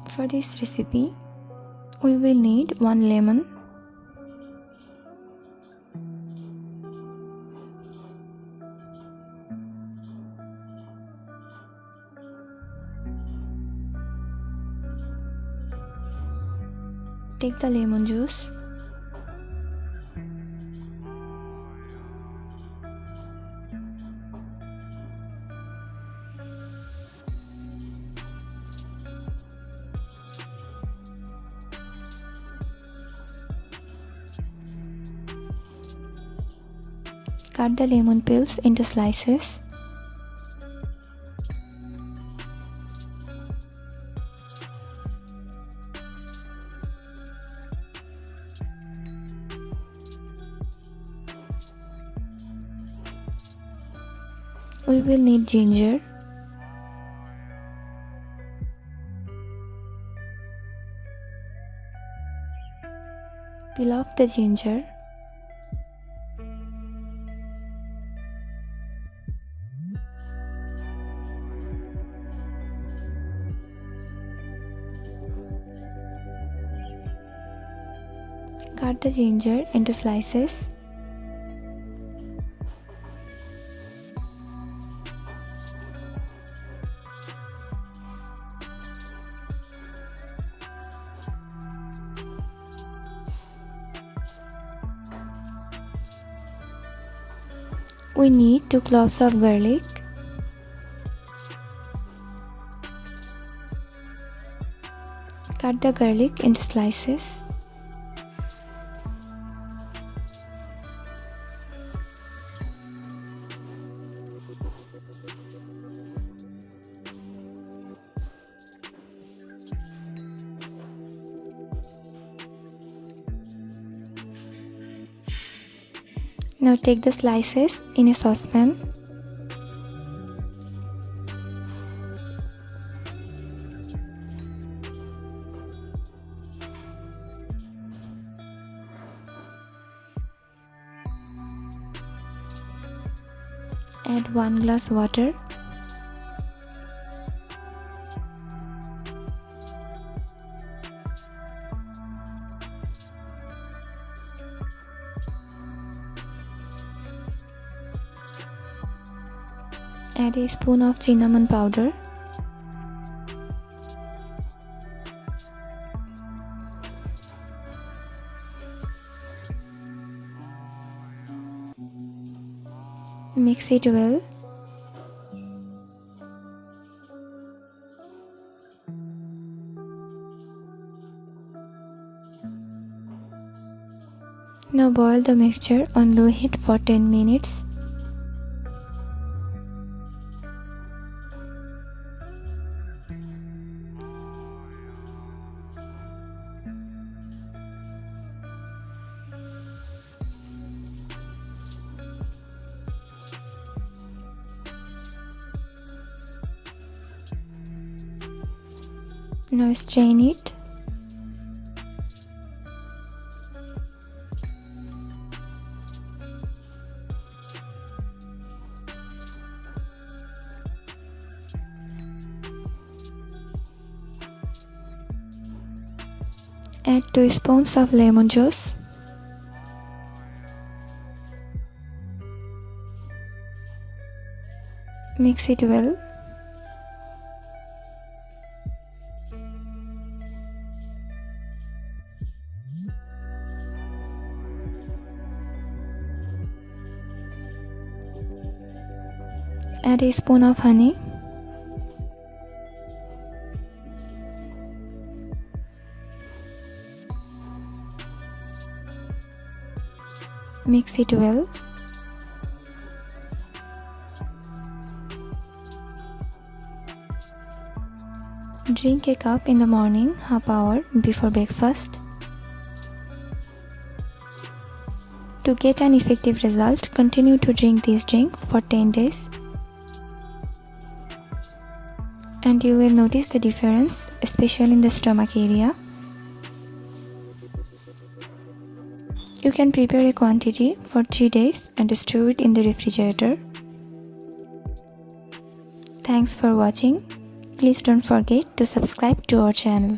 For this recipe, we will need 1 lemon, take the lemon juice, cut the lemon peels into slices. We will need ginger, peel off the ginger, cut the ginger into slices. We need 2 cloves of garlic, cut the garlic into slices. Now take the slices in a saucepan. Add 1 glass water. Add a spoon of cinnamon powder. Mix it well. Now boil the mixture on low heat for 10 minutes. Now strain it. Add 2 spoons of lemon juice. Mix it well. Add a spoon of honey. Mix it well. Drink a cup in the morning, half hour before breakfast. To get an effective result, continue to drink this drink for 10 days. And you will notice the difference, especially in the stomach area. You can prepare a quantity for 3 days and store it in the refrigerator. Thanks for watching. Please don't forget to subscribe to our channel.